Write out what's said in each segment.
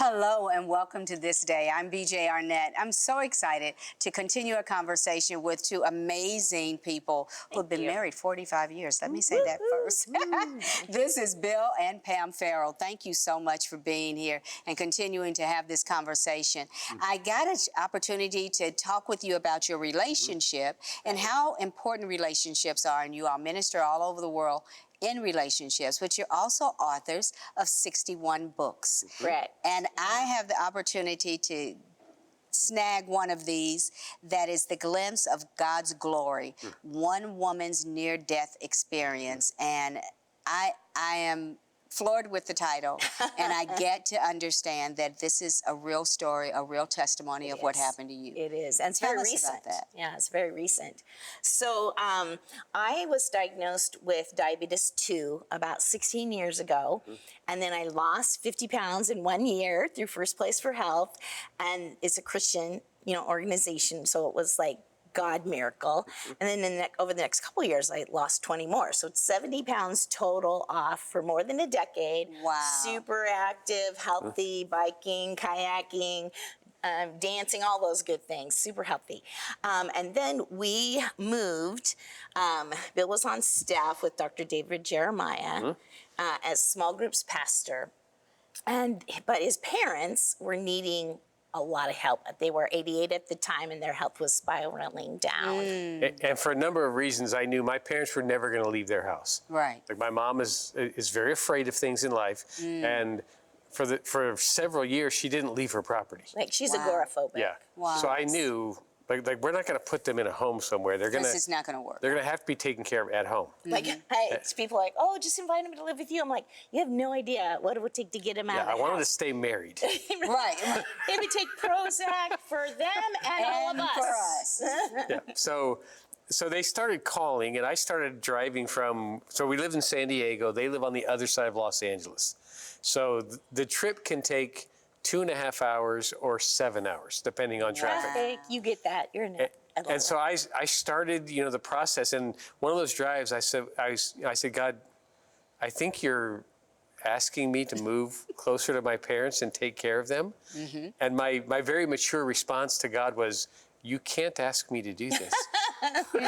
Hello and welcome to This Day. I'm BJ Arnett. I'm so excited to continue a conversation with two amazing people who have been married 45 years. Let me say that first. This is Bill and Pam Farrel. Thank you so much for being here and continuing to have this conversation. I got an opportunity to talk with you about your relationship and how important relationships are, and you all minister all over the world in relationships, but you're also authors of 61 books. Right. And I have the opportunity to snag one of these that is the glimpse of God's glory, one woman's near-death experience. And I am floored with the title, and I get to understand that this is a real story, a real testimony of what happened to you. It is, and it's very recent. About that. Yeah, it's very recent. So I was diagnosed with diabetes 2 about 16 years ago, and then I lost 50 pounds in 1 year through First Place for Health, and it's a Christian, organization, so it was like God miracle. And then over the next couple of years, I lost 20 more. So it's 70 pounds total off for more than a decade. Wow. Super active, healthy, biking, kayaking, dancing, all those good things, super healthy. And then we moved. Bill was on staff with Dr. David Jeremiah as small groups pastor. But his parents were needing a lot of help. They were 88 at the time, and their health was spiraling down. And for a number of reasons, I knew my parents were never going to leave their house. Right. Like my mom is very afraid of things in life, and for several years she didn't leave her property. Like she's agoraphobic. Yeah. Wow. So I knew. Like we're not going to put them in a home somewhere. This is not going to work. They're going to have to be taken care of at home. Like, it's people like, oh, just invite him to live with you. I'm like, you have no idea what it would take to get him out of the I wanted to house. stay married. Right. It would take Prozac for them and all of us. For us. Yeah. So they started calling, and I started driving from. So we lived in San Diego. They live on the other side of Los Angeles. So the trip can take 2.5 hours or 7 hours, depending on traffic. You get that. You're in it. And so I started, the process. And one of those drives, I said, God, I think you're asking me to move closer to my parents and take care of them. And my very mature response to God was, you can't ask me to do this.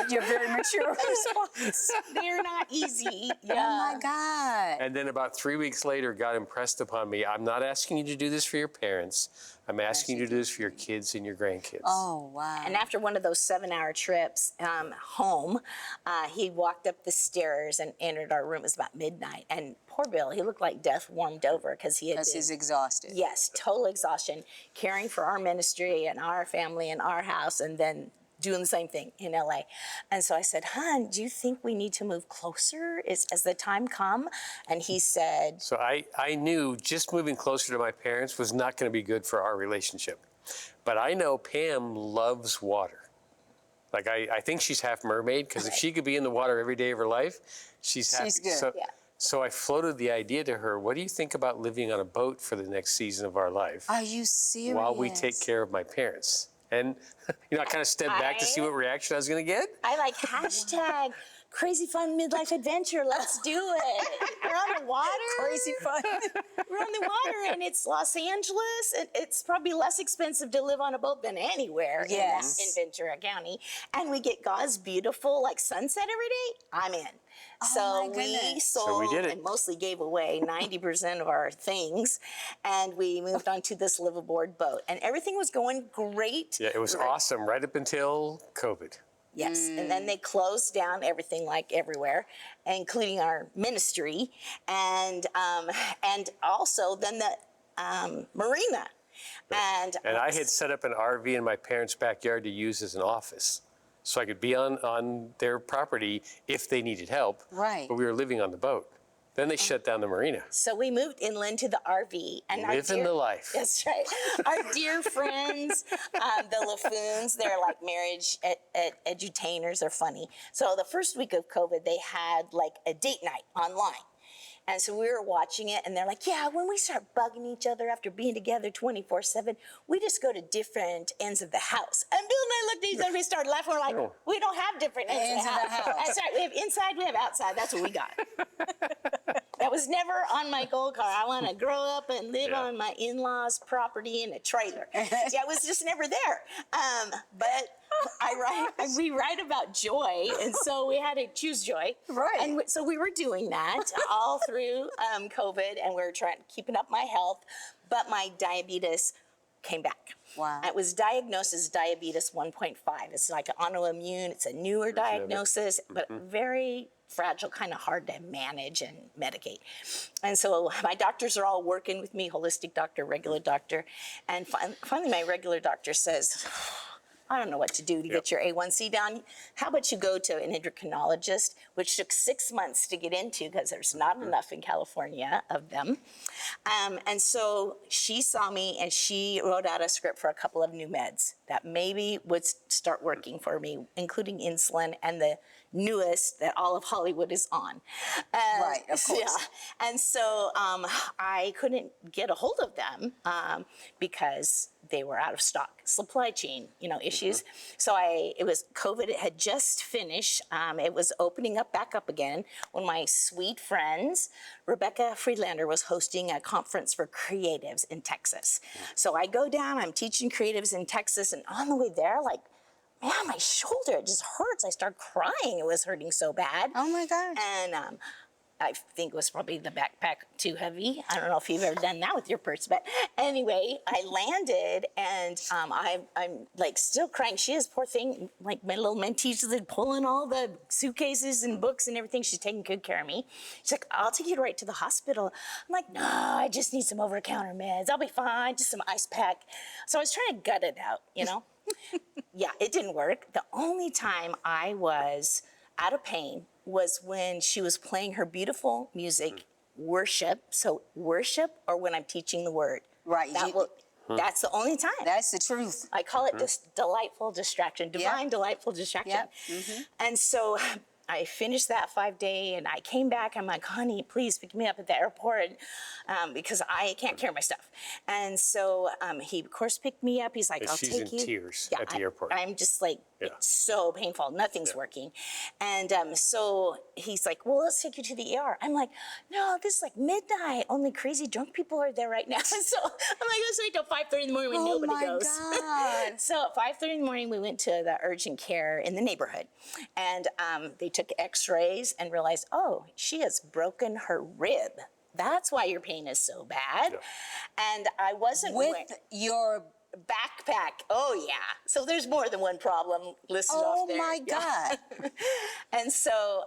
Your very mature response. They're not easy. Yeah. Oh my God. And then about 3 weeks later, God impressed upon me, I'm not asking you to do this for your parents. I'm asking you to do this for your kids and your grandkids. Oh, wow. And after one of those 7-hour trips home, he walked up the stairs and entered our room. It was about midnight. And poor Bill, he looked like death warmed over because he had been... he's exhausted. Yes, total exhaustion, caring for our ministry and our family and our house, and then doing the same thing in LA. And so I said, hon, do you think we need to move closer? Has the time come? And he said... So I knew just moving closer to my parents was not going to be good for our relationship. But I know Pam loves water. Like, I think she's half mermaid, because if she could be in the water every day of her life, she's happy. She's good. So I floated the idea to her, what do you think about living on a boat for the next season of our life? Are you serious? While we take care of my parents. And, I kind of stepped back to see what reaction I was going to get. I like hashtag crazy fun midlife adventure. Let's do it. We're on the water. Crazy fun. We're on the water, and it's Los Angeles. And it's probably less expensive to live on a boat than anywhere in Ventura County. And we get God's beautiful sunset every day. I'm in. Oh, So we sold did it. and mostly gave away 90% of our things, and we moved on to this liveaboard boat, and everything was going great. Yeah, it was awesome right up until COVID. Yes, and then they closed down everything everywhere, including our ministry, and also then the marina. And I had set up an RV in my parents' backyard to use as an office. So I could be on their property if they needed help. Right. But we were living on the boat. Then they shut down the marina. So we moved inland to the RV. And Living the life. That's right. Our dear friends, the LaFoons, they're like marriage edutainers. They're funny. So the first week of COVID, they had a date night online. And so we were watching it, and they're like, yeah, when we start bugging each other after being together 24/7, we just go to different ends of the house. And Bill and I looked at each other, we started laughing. We're like, we don't have different ends of the house. That's right. We have inside, we have outside. That's what we got. That was never on my goal card. I want to grow up and live on my in-laws' property in a trailer. Yeah, it was just never there. But we write about joy, and so we had to choose joy. Right. And so we were doing that all through COVID, and we were keeping up my health, but my diabetes came back. Wow. It was diagnosed as diabetes 1.5. It's like an autoimmune. It's a newer diagnosis, but very fragile, kind of hard to manage and medicate. And so my doctors are all working with me, holistic doctor, regular doctor. And finally my regular doctor says, I don't know what to do to get your A1C down. How about you go to an endocrinologist, which took 6 months to get into because there's not enough in California of them. And so she saw me and she wrote out a script for a couple of new meds that maybe would start working for me, including insulin and the newest that all of Hollywood is on. Right, of course. Yeah. And so I couldn't get a hold of them because they were out of stock, supply chain, issues. So it was COVID. It had just finished. It was opening up back up again when my sweet friends, Rebecca Friedlander, was hosting a conference for creatives in Texas. So I go down, I'm teaching creatives in Texas, and on the way there, man, my shoulder, it just hurts. I start crying. It was hurting so bad. Oh my gosh. And I think it was probably the backpack too heavy. I don't know if you've ever done that with your purse, but anyway, I landed and I'm like still crying. She is, poor thing, like my little mentees is pulling all the suitcases and books and everything. She's taking good care of me. She's like, I'll take you right to the hospital. I'm like, no, I just need some over-the-counter meds. I'll be fine, just some ice pack. So I was trying to gut it out, Yeah, it didn't work. The only time I was out of pain was when she was playing her beautiful music, worship. So worship, or when I'm teaching the word. Right. That's the only time. That's the truth. I call it this delightful distraction, divine delightful distraction. And so I finished that 5-day and I came back. I'm like, honey, please pick me up at the airport because I can't carry my stuff. And so he, of course, picked me up. He's like, I'll She's take you. in tears at the airport. I'm just like, it's so painful. Nothing's working. And so he's like, well, let's take you to the ER. I'm like, no, this is like midnight. Only crazy drunk people are there right now. So I'm like, let's wait till 5:30 in the morning when nobody goes. God. So at 5:30 in the morning, we went to the urgent care in the neighborhood. And they took x-rays and realized, oh, she has broken her rib. That's why your pain is so bad. And I wasn't With your backpack. Oh, yeah. So there's more than one problem listed off there. Oh, my God. And so,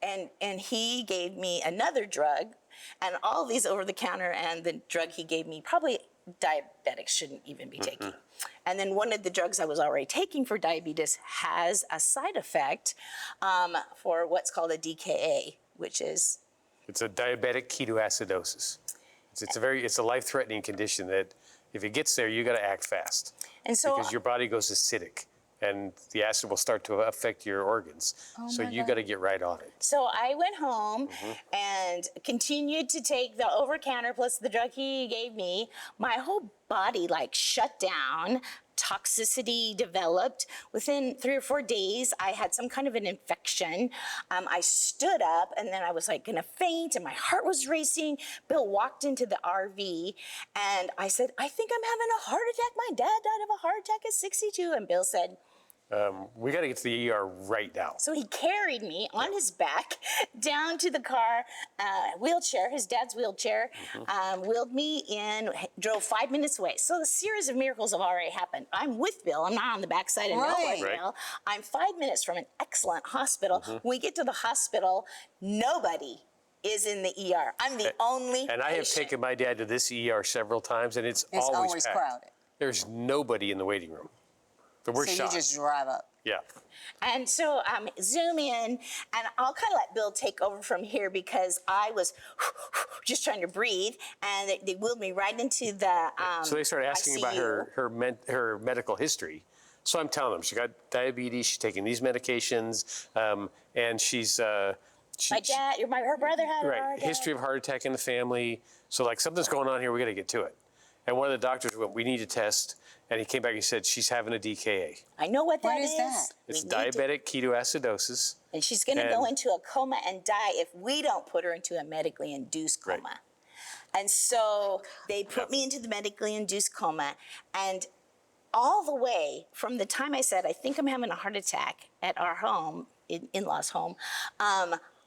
and he gave me another drug, and all these over-the-counter, and the drug he gave me, probably diabetics shouldn't even be taking. And then one of the drugs I was already taking for diabetes has a side effect for what's called a DKA, which is... It's a diabetic ketoacidosis. It's a life-threatening condition that if it gets there, you got to act fast. And so, because your body goes acidic, and the acid will start to affect your organs. So you got to get right on it. So I went home and continued to take the over-counter plus the drug he gave me. My whole body shut down. Toxicity developed. Within 3 or 4 days, I had some kind of an infection. I stood up and then I was gonna faint and my heart was racing. Bill walked into the RV and I said, I think I'm having a heart attack. My dad died of a heart attack at 62. And Bill said, we got to get to the ER right now. so he carried me on his back down to the car, wheelchair, his dad's wheelchair, wheeled me in, drove 5 minutes away. So the series of miracles have already happened. I'm with Bill. I'm not on the backside of nowhere, Bill. I'm 5 minutes from an excellent hospital. When we get to the hospital, nobody is in the ER. I'm the only And I have taken my dad to this ER several times, and it's always packed. crowded. There's nobody in the waiting room. But we're So shocked. you just drive up. Yeah. And so zoom in, and I'll kind of let Bill take over from here because I was just trying to breathe, and they wheeled me right into the So they started asking about ICU. her medical history. So I'm telling them she got diabetes, she's taking these medications, and she's her brother had a heart attack. history of heart attack in the family. So something's going on here. We got to get to it. And one of the doctors went, we need a test. And he came back and he said, she's having a DKA. I know what What that is that? It's We need to- diabetic ketoacidosis. and she's going to go into a coma and die if we don't put her into a medically induced coma. Right. And so they put me into the medically induced coma. And all the way from the time I said, I think I'm having a heart attack at our home, in-laws' home,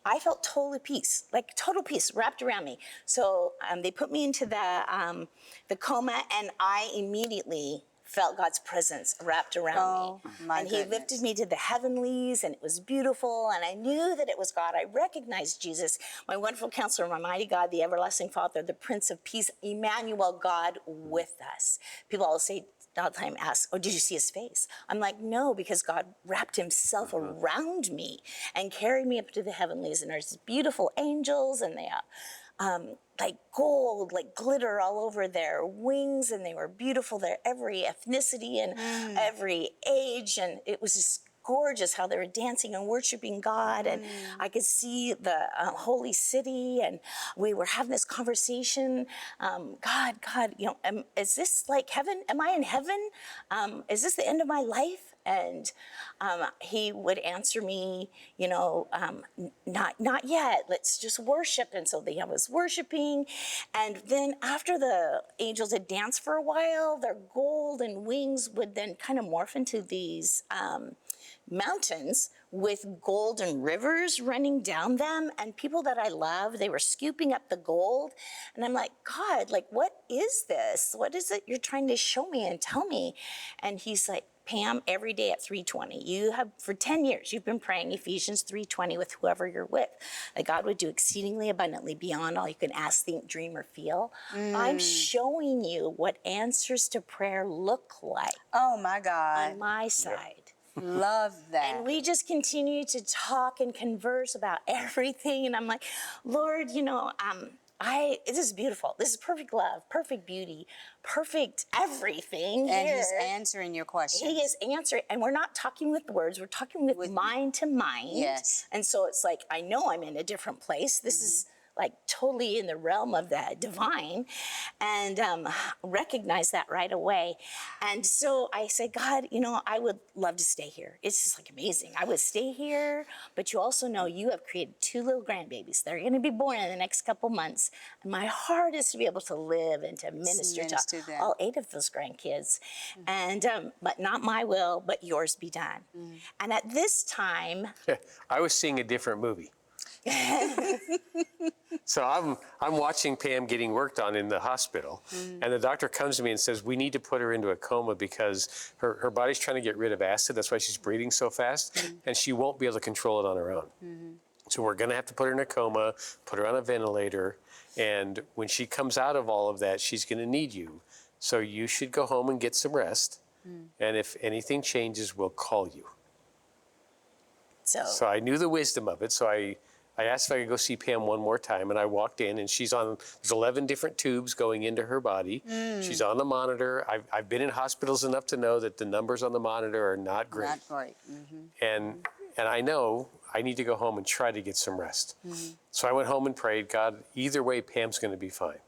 I felt total peace, like total peace wrapped around me. So they put me into the coma, and I immediately felt God's presence wrapped around me. My and he goodness. lifted me to the heavenlies, and it was beautiful, and I knew that it was God. I recognized Jesus, my wonderful counselor, my mighty God, the everlasting Father, the Prince of Peace, Emmanuel, God with us. People all say, all the time ask, oh, did you see his face? I'm like, no, because God wrapped himself around me and carried me up to the heavenlies, and there's beautiful angels, and they like gold, like glitter all over their wings, and they were beautiful. They're every ethnicity and every age, and it was just gorgeous how they were dancing and worshiping God, and I could see the holy city, and we were having this conversation. God, you know, is this like heaven? Am I in heaven? Is this the end of my life? And he would answer me, you know, not yet. Let's just worship. And so I was worshiping, and then after the angels had danced for a while, their golden wings would then kind of morph into these mountains with golden rivers running down them, and people that I love, they were scooping up the gold. And I'm like, God, like, what is this? What is it you're trying to show me and tell me? And he's like, Pam, every day at 3:20, you have, for 10 years, you've been praying Ephesians 3:20 with whoever you're with, that God would do exceedingly abundantly beyond all you can ask, think, dream, or feel. I'm showing you what answers to prayer look like Oh my God. on my side. Love that. And we just continue to talk and converse about everything. And I'm like, Lord, you know, this is beautiful. This is perfect love, perfect beauty, perfect everything. And here. he's answering your questions. He is answering, and we're not talking with words, we're talking with mind to mind. Yes. And so it's like, I know I'm in a different place. This is like totally in the realm of the divine, and recognize that right away. And so I said, God, you know, I would love to stay here. It's just like amazing. I would stay here, but you also know you have created 2 little grandbabies. They're going to be born in the next couple months. And my heart is to be able to live and to minister to them. all 8 of those grandkids. And, but not my will, but yours be done. And at this time, I was seeing a different movie. So I'm watching Pam getting worked on in the hospital, and the doctor comes to me and says, we need to put her into a coma because her body's trying to get rid of acid. That's why she's breathing so fast, and she won't be able to control it on her own. So we're going to have to put her in a coma, put her on a ventilator, and when she comes out of all of that, she's going to need you. So you should go home and get some rest, and if anything changes, we'll call you. So I knew the wisdom of it, so I asked if I could go see Pam one more time, and I walked in, and there's 11 different tubes going into her body. She's on the monitor. I've been in hospitals enough to know that the numbers on the monitor are not great. Not great. And I know I need to go home and try to get some rest. So I went home and prayed, God, either way, Pam's going to be fine.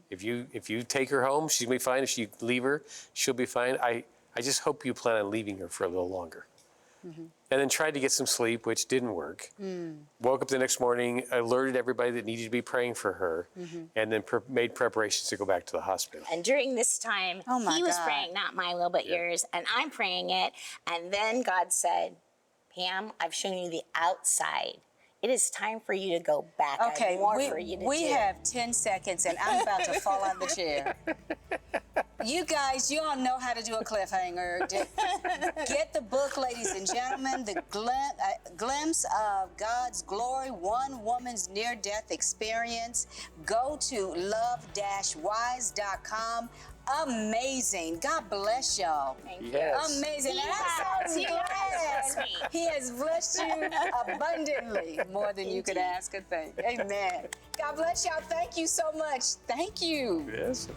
If you take her home, she's going to be fine. If you leave her, she'll be fine. I just hope you plan on leaving her for a little longer. And then tried to get some sleep, which didn't work. Woke up the next morning, alerted everybody that needed to be praying for her, and then made preparations to go back to the hospital. and during this time, he was God. praying, not my will, but yours, and I'm praying it. And then God said, Pam, I've shown you the outside. It is time for you to go back. I Okay, have more for you to we do. have 10 seconds, and I'm about to fall out the chair. You guys, you all know how to do a cliffhanger. Get the book, ladies and gentlemen, The Glimpse of God's Glory, One Woman's Near-Death Experience. Go to love-wise.com. Amazing. God bless y'all. Thank you. Yes. Amazing. He And I'm has. so He glad has. He has blessed you abundantly, more than you could ask or think. Amen. God bless y'all. Thank you so much. Thank you. Yes.